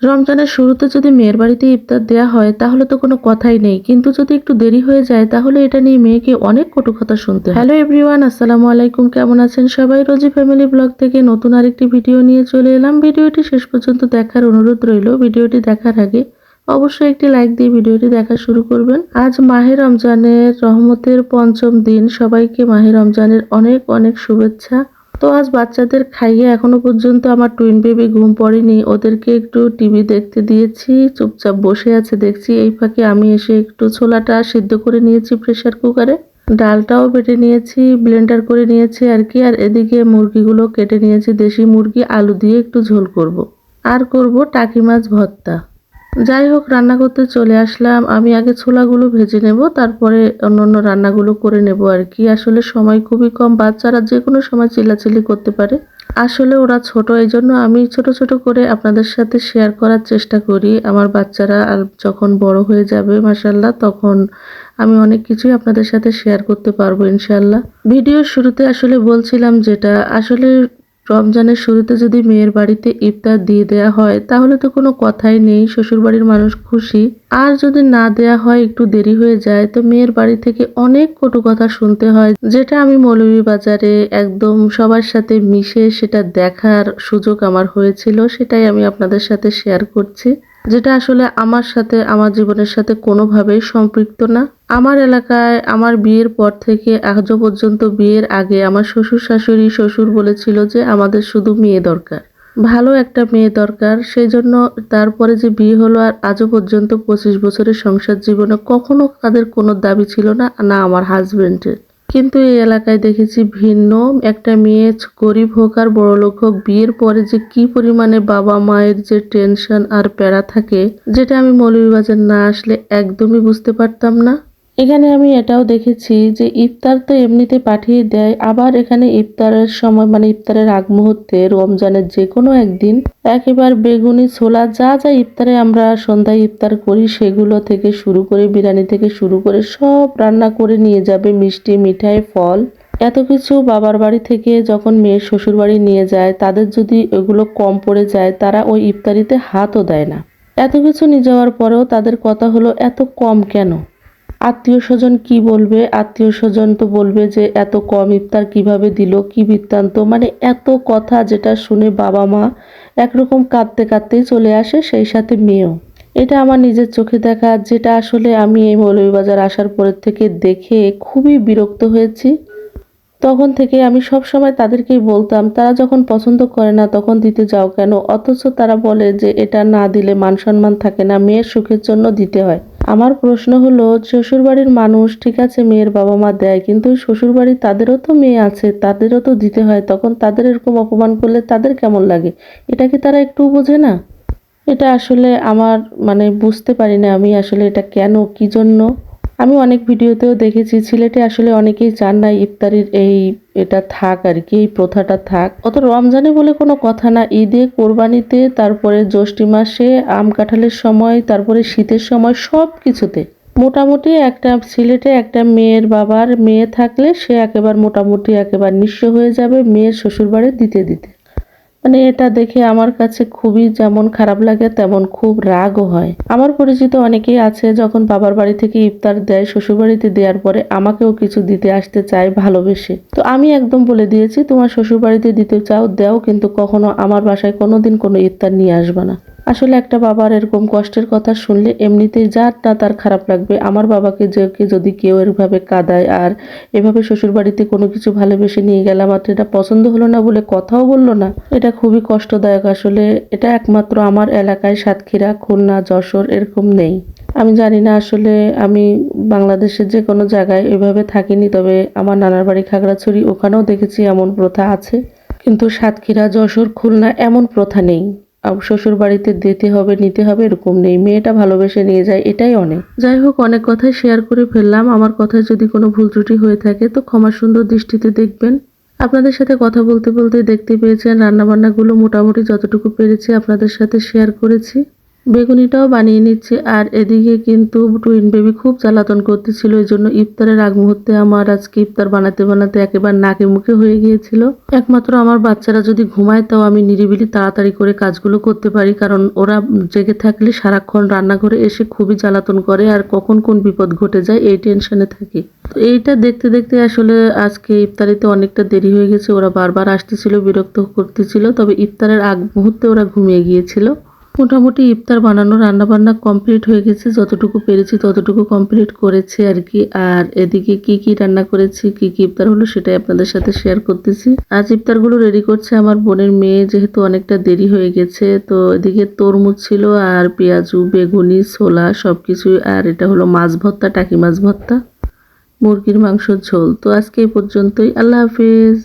রমজানের শুরুতে যদি মেয়ের বাড়িতে ইফতার দেয়া হয় তাহলে তো কোনো কথাই নেই, কিন্তু যদি একটু দেরি হয়ে যায় তাহলে এটা নিয়ে মেয়েকে অনেক কটু কথা শুনতে হয়। হ্যালো এভরিওয়ান, আসসালামু আলাইকুম। কেমন আছেন সবাই? রোজি ফ্যামিলি ব্লগ থেকে নতুন আরেকটি ভিডিও নিয়ে চলে এলাম। ভিডিওটি শেষ পর্যন্ত দেখার অনুরোধ রইল। ভিডিওটি দেখার আগে অবশ্যই একটি লাইক দিয়ে ভিডিওটি দেখা শুরু করবেন। আজ মাহে রমজানের রহমতের পঞ্চম দিন। সবাইকে মাহে রমজানের অনেক অনেক শুভেচ্ছা। তো আজ বাচ্চাদের খাইয়ে এখনো পর্যন্ত আমার টুইন বেবি ঘুম পড়েনি। ওদেরকে একটু টিভি দেখতে দিয়েছি, চুপচাপ বসে আছে দেখছি। এই ফাঁকে আমি এসে একটু ছোলাটা সিদ্ধ করে নিয়েছি প্রেসার কুকারে, ডালটাও বেটে নিয়েছি, ব্লেন্ডার করে নিয়েছি আর কি। আর এদিকে মুরগিগুলো কেটে নিয়েছি, দেশি মুরগি, আলু দিয়ে একটু ঝোল করব। আর করব টাকি মাছ ভর্তা। যাই হোক, রান্না করতে চলে আসলাম। আমি আগে ছোলাগুলো ভেজে নেব, তারপরে অন্যান্য রান্নাগুলো করে নেব আর কি। আসলে সময় খুবই কম, বাচ্চারা যে কোনো সময় চিল্লাচিল্লি করতে পারে। আসলে ওরা ছোট, এই জন্য আমি ছোট ছোট করে আপনাদের সাথে শেয়ার করার চেষ্টা করি। আমার বাচ্চারা আর যখন বড় হয়ে যাবে মাশাআল্লাহ, তখন আমি অনেক কিছুই আপনাদের সাথে শেয়ার করতে পারবো ইনশাআল্লাহ। ভিডিওর শুরুতে আসলে বলছিলাম যেটা, আসলে রমজানের শুরুতে যদি মেয়ের বাড়িতে ইফতার দিয়ে দেয়া হয় তাহলে তো কোনো কথাই নেই, শ্বশুরবাড়ির মানুষ খুশি। আর যদি না দেয়া হয়, একটু দেরি হয়ে যায়, তো মেয়ের বাড়ি থেকে অনেক কটু কথা শুনতে হয়, যেটা আমি মৌলভীবাজারে একদম সবার সাথে মিশে সেটা দেখার সুযোগ আমার হয়েছিল। সেটাই আমি আপনাদের সাথে শেয়ার করছি, যেটা আসলে আমার সাথে, আমার জীবনের সাথে কোনোভাবেই সম্পৃক্ত না। আমার এলাকায় আমার বিয়ের পর থেকে আজও পর্যন্ত, বিয়ের আগে আমার শ্বশুর শাশুড়ি, শ্বশুর বলেছিল যে আমাদের শুধু মেয়ে দরকার, ভালো একটা মেয়ে দরকার। সেই জন্য তারপরে যে বিয়ে হলো, আর আজও পর্যন্ত 25 বছরের সংসার জীবনে কখনো তাদের কোনো দাবি ছিল না, না আমার হাজবেন্ডের। কিন্তু এই এলাকায় দেখেছি ভিন্ন। একটা মেয়ে গরিব হোক আর বড়লোক হোক, বিয়ের পরে যে কি পরিমাণে বাবা মায়ের যে টেনশন আর প্যারা থাকে, যেটা আমি মৌলভীবাজার না আসলে একদমই বুঝতে পারতাম না। এখানে আমি এটাও দেখেছি যে ইফতার তো এমনিতে পাঠিয়ে দেয়, আবার এখানে ইফতারের সময় মানে ইফতারের আগ মুহূর্তে রমজানের যে কোনো একদিন একেবারে বেগুনি, ছোলা, যা যা ইফতারে আমরা সন্ধ্যায় ইফতার করি সেগুলো থেকে শুরু করে, বিরিয়ানি থেকে শুরু করে সব রান্না করে নিয়ে যাবে, মিষ্টি, মিঠাই, ফল, এত কিছু বাবার বাড়ি থেকে যখন মেয়ের শ্বশুর বাড়ি নিয়ে যায়, তাদের যদি ওগুলো কম পড়ে যায় তারা ওই ইফতারিতে হাতও দেয় না। এত কিছু নিয়ে যাওয়ার পরেও তাদের কথা হলো এত কম কেন? আত্মীয় স্বজন কি বলবে? আত্মীয় স্বজন তো বলবে যে এত কম ইফতার কিভাবে দিল, কি বৃত্তান্ত, মানে এত কথা, যেটা শুনে বাবা মা একরকম কাঁদতে কাঁদতেই চলে আসে, সেই সাথে মেয়েও। এটা আমার নিজের চোখে দেখা, যেটা আসলে আমি এই মৌলভীবাজার আসার পরের থেকে দেখে খুবই বিরক্ত হয়েছি। তখন থেকে আমি সব সময় তাদেরকেই বলতাম, তারা যখন পছন্দ করে না তখন দিতে যাও কেন? অথচ তারা বলে যে এটা না দিলে মান সম্মান থাকে না, মেয়ের সুখের জন্য দিতে হয়। আমার প্রশ্ন হলো, শ্বশুরবাড়ির মানুষ ঠিক আছে, মেয়ের বাবা মা দেয়, কিন্তু শ্বশুরবাড়ি তাদেরও তো মেয়ে আছে, তাদেরও তো দিতে হয়। তখন তাদের এরকম অপমান করলে তাদের কেমন লাগে? এটা কি তারা একটু বোঝে না? এটা আসলে আমার মানে বুঝতে পারি না আমি আসলে এটা কেন, কি জন্য। আমি অনেক ভিডিওতেও দেখেছি, সিলেটে আসলে অনেকেই চান না ইফতারির এই এটা থাক আর কি, এই প্রথাটা থাক। অত রমজানে বলে কোনো কথা না, ঈদে, কোরবানিতে, তারপরে জ্যৈষ্ঠ মাসে, আম কাঁঠালের সময়, তারপরে শীতের সময়, সব কিছুতে মোটামুটি একটা সিলেটে একটা মেয়ের বাবার মেয়ে থাকলে সে একেবারে মোটামুটি একেবারে নিঃস্ব হয়ে যাবে মেয়ের শ্বশুরবাড়ি দিতে দিতে। মানে এটা দেখে আমার কাছে খুবই যেমন খারাপ লাগে তেমন খুব রাগও হয়। আমার পরিচিত অনেকেই আছে, যখন বাবার বাড়ি থেকে ইফতার দেয় শ্বশুরবাড়িতে দেওয়ার পরে আমাকেও কিছু দিতে আসতে চায় ভালোবেসে। তো আমি একদম বলে দিয়েছি, তোমার শ্বশুরবাড়িতে দিতে চাও দাও, কিন্তু কখনো আমার বাসায় কোনোদিন কোনো ইফতার নিয়ে আসবে না। আসলে একটা বাবার এরকম কষ্টের কথা শুনলে এমনিতেই যার না তার খারাপ লাগবে। আমার বাবাকে যদি কেউ এভাবে কাঁদায় আর এভাবে শ্বশুরবাড়িতে কোনো কিছু ভালোবেসে নিয়ে গেলাম আর এটা পছন্দ হলো না বলে কথাও বললো না, এটা খুবই কষ্টদায়ক। আসলে এটা একমাত্র আমার এলাকায়, সাতক্ষীরা, খুলনা, যশোর এরকম নেই। আমি জানি না, আসলে আমি বাংলাদেশের যে কোনো জায়গায় এভাবে থাকিনি, তবে আমার নানার বাড়ি খাগড়াছড়ি, ওখানেও দেখেছি এমন প্রথা আছে, কিন্তু সাতক্ষীরা, যশোর, খুলনা এমন প্রথা নেই। শ্বশুর বাড়িতে দিতে হবে, নিতে হবে এরকম নেই, মেয়েটা ভালোবেসে নিয়ে যায়, এটাই অনেক। যাই হোক, অনেক কথাই শেয়ার করে ফেললাম। আমার কথায় যদি কোনো ভুল ত্রুটি হয়ে থাকে তো ক্ষমা সুন্দর দৃষ্টিতে দেখবেন। আপনাদের সাথে কথা বলতে বলতে দেখতে পেয়েছেন রান্নাবান্নাগুলো মোটামুটি যতটুকু পেরেছি আপনাদের সাথে শেয়ার করেছি। বেগুনিটাও বানিয়ে নিচ্ছি। আর এদিকে কিন্তু টুইন বেবি খুব জ্বালাতন করতেছিল, এই জন্য ইফতারের আগ মুহূর্তে আমার আজকে ইফতার বানাতে বানাতে একেবারে নাকে মুখে হয়ে গিয়েছিল। একমাত্র আমার বাচ্চারা যদি ঘুমায় তাও আমি নিরিবিলি তাড়াতাড়ি করে কাজগুলো করতে পারি, কারণ ওরা জেগে থাকলে সারাক্ষণ রান্নাঘরে এসে খুবই জ্বালাতন করে আর কখন কোন বিপদ ঘটে যায় এই টেনশনে থাকি। তো এইটা দেখতে দেখতে আসলে আজকে ইফতারিতে অনেকটা দেরি হয়ে গেছে। ওরা বারবার আসতেছিল, বিরক্ত করতেছিল, তবে ইফতারের আগ মুহূর্তে ওরা ঘুমিয়ে গিয়েছিল। মোটামুটি ইফতার বানানো রান্নাবান্না কমপ্লিট হয়ে গেছে, যতটুকু পেরেছি ততটুকু কমপ্লিট করেছি আর কি। আর এদিকে কি কি রান্না করেছি, কি কি ইফতার হলো সেটাই আপনাদের সাথে শেয়ার করতেছি। আজ ইফতারগুলো রেডি করছে আমার বোনের মেয়ে, যেহেতু অনেকটা দেরি হয়ে গেছে। তো এদিকে তরমুজ ছিল আর পেঁয়াজু, বেগুনি, ছোলা সবকিছু। আর এটা হলো মাছ ভর্তা, টাকি মাছ ভর্তা, মুরগির মাংসর ঝোল। তো আজকে এই পর্যন্তই, আল্লাহ হাফেজ।